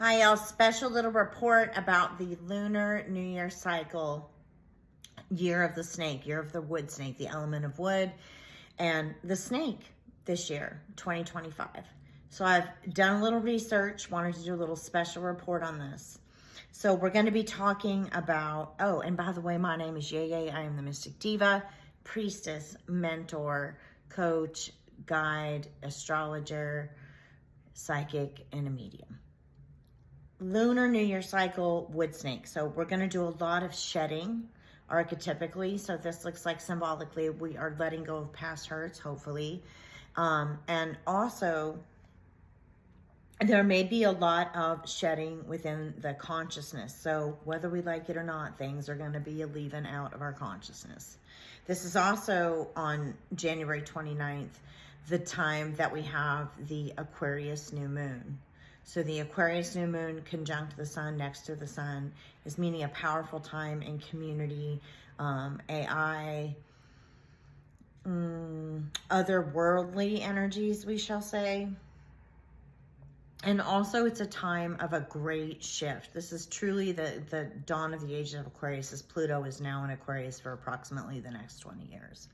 Hi, y'all. Special little report about the Lunar New Year cycle, year of the snake, year of the wood snake, the element of wood, and the snake this year, 2025. So I've done a little research, wanted to do a little special report on this. So we're going to be talking about, oh, and by the way, my name is Yeye. I am the Mystic Diva, priestess, mentor, coach, guide, astrologer, psychic, and a medium. Lunar New Year cycle, wood snake. So we're going to do a lot of shedding archetypically. So this looks like symbolically we are letting go of past hurts, hopefully. And also, there may be a lot of shedding within the consciousness. So whether we like it or not, things are going to be leaving out of our consciousness. This is also on January 29th, the time that we have the Aquarius new moon. So the Aquarius new moon conjunct the sun, next to the sun, is meaning a powerful time in community, AI, otherworldly energies, we shall say. And also it's a time of a great shift. This is truly the dawn of the age of Aquarius, as Pluto is now in Aquarius for approximately the next 20 years.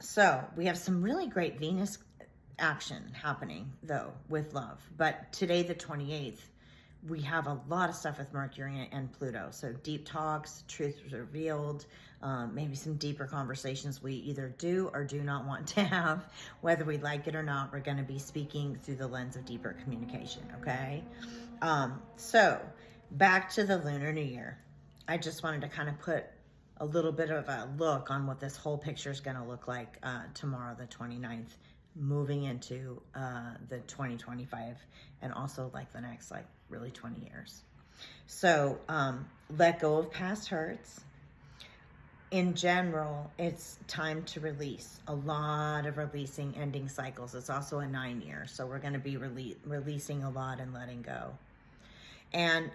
So we have some really great Venus action happening though with love, but today the 28th we have a lot of stuff with Mercury and Pluto, so deep talks, truth revealed, maybe some deeper conversations we either do or do not want to have, whether we like it or not. We're going to be speaking through the lens of deeper communication. Okay, so back to the Lunar New Year. I just wanted to kind of put a little bit of a look on what this whole picture is going to look like tomorrow, the 29th, moving into the 2025, and also like the next really 20 years. So let go of past hurts. In general, it's time to release. A lot of releasing, ending cycles. It's also a 9-year, so we're going to be releasing a lot and letting go. And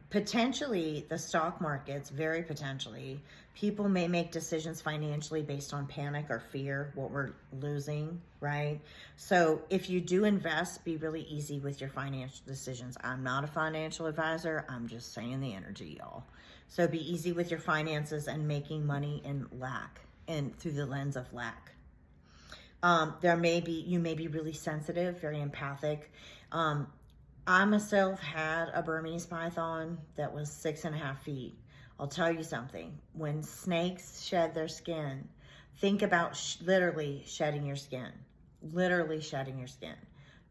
potentially the stock markets, very potentially, people may make decisions financially based on panic or fear, what we're losing, right? So if you do invest, be really easy with your financial decisions. I'm not a financial advisor. I'm just saying the energy, y'all. So be easy with your finances and making money in lack and through the lens of lack. You may be really sensitive, very empathic. I myself had a Burmese python that was 6.5 feet. I'll tell you something. When snakes shed their skin, think about literally shedding your skin. Literally shedding your skin.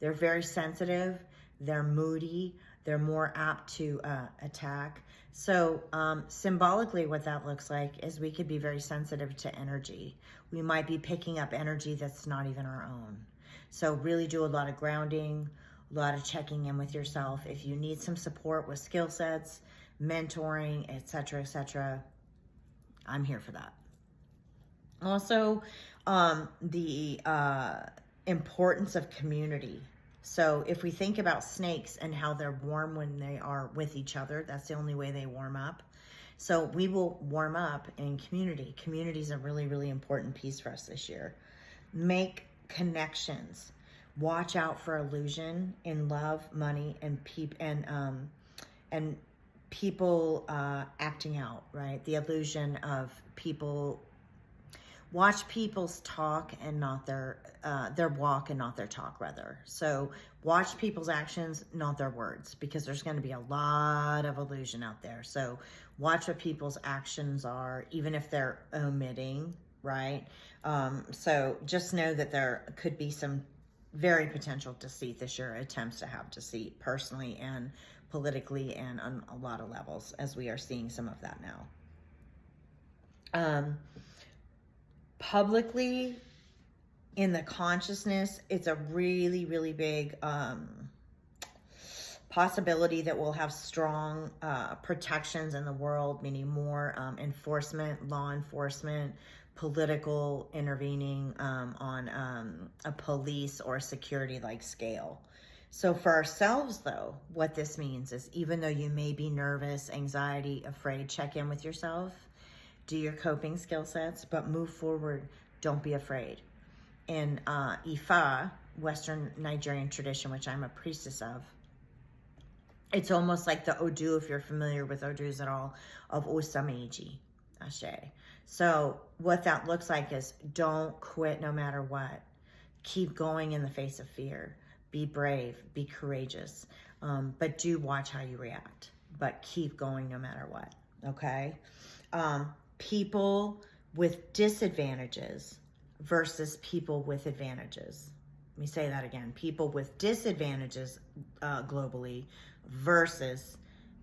They're very sensitive. They're moody. They're more apt to attack. So symbolically what that looks like is we could be very sensitive to energy. We might be picking up energy that's not even our own. So really do a lot of grounding, a lot of checking in with yourself. If you need some support with skill sets, mentoring, etc., I'm here for that. Also, the importance of community. So if we think about snakes and how they're warm when they are with each other, that's the only way they warm up. So we will warm up in community. Community is a really, really important piece for us this year. Make connections. Watch out for illusion in love, money, and people acting out, right? The illusion of people. Watch people's talk and not their walk and not their talk, rather. So watch people's actions, not their words, because there's going to be a lot of illusion out there. So watch what people's actions are, even if they're omitting, right? So just know that there could be some very potential deceit this year, attempts to have deceit personally and politically and on a lot of levels, as we are seeing some of that now. Publicly, in the consciousness, it's a really, really big possibility that we'll have strong protections in the world, meaning more enforcement, law enforcement, political intervening on a police or security-like scale. So for ourselves, though, what this means is even though you may be nervous, anxiety, afraid, check in with yourself, do your coping skill sets, but move forward. Don't be afraid. In Ifa, Western Nigerian tradition, which I'm a priestess of, It's almost like the Odu, if you're familiar with Odus at all, of Osameiji, Ashe. So what that looks like is don't quit no matter what. Keep going in the face of fear. Be brave, be courageous, but do watch how you react, but keep going no matter what, okay? People with disadvantages versus people with advantages. Let me say that again. People with disadvantages globally versus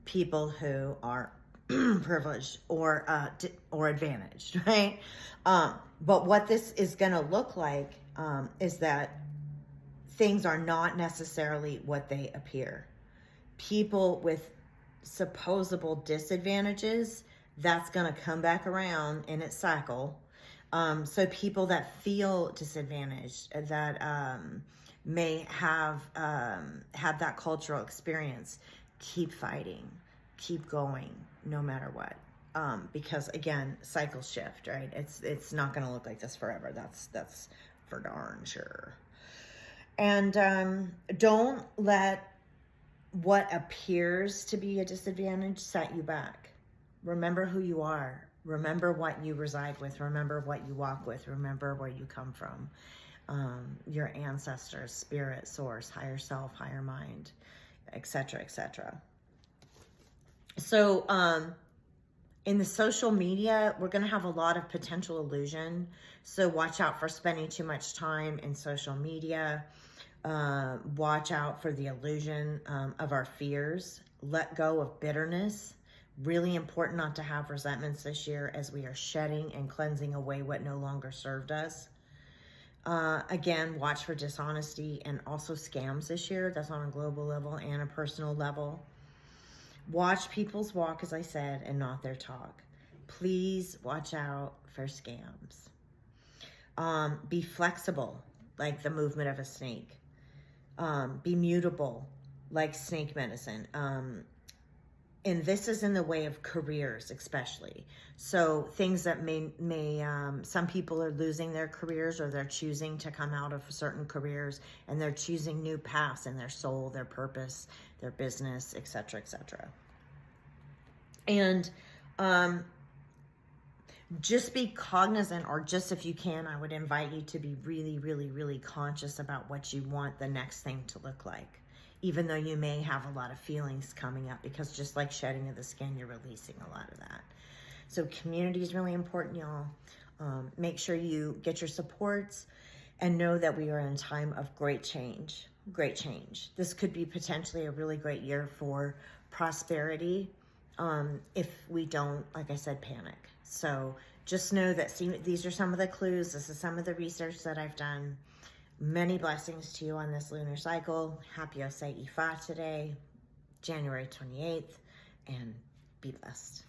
people who are privileged or advantaged, right? But what this is going to look like is that things are not necessarily what they appear. People with supposable disadvantages, that's going to come back around in its cycle. So people that feel disadvantaged, that may have had that cultural experience, keep fighting, keep going, no matter what. Because again, cycles shift, right? It's not going to look like this forever. That's for darn sure. And don't let what appears to be a disadvantage set you back. Remember who you are. Remember what you reside with. Remember what you walk with. Remember where you come from. Your ancestors, spirit, source, higher self, higher mind, etc., etc. So in the social media, we're going to have a lot of potential illusion. So watch out for spending too much time in social media. Watch out for the illusion of our fears. Let go of bitterness. Really important not to have resentments this year as we are shedding and cleansing away what no longer served us. Again, watch for dishonesty and also scams this year. That's on a global level and a personal level. Watch people's walk, as I said, and not their talk. Please watch out for scams. Be flexible, like the movement of a snake. Be mutable, like snake medicine. And this is in the way of careers, especially. So things that may some people are losing their careers, or they're choosing to come out of certain careers, and they're choosing new paths in their soul, their purpose, their business, etc., etc. And just be cognizant, or just if you can, I would invite you to be really, really, really conscious about what you want the next thing to look like. Even though you may have a lot of feelings coming up, because just like shedding of the skin, you're releasing a lot of that. So community is really important, y'all. Make sure you get your supports and know that we are in a time of great change. Great change. This could be potentially a really great year for prosperity if we don't, like I said, panic. So just know that these are some of the clues. This is some of the research that I've done. Many blessings to you on this lunar cycle. Happy Osei Ifa today, January 28th, and be blessed.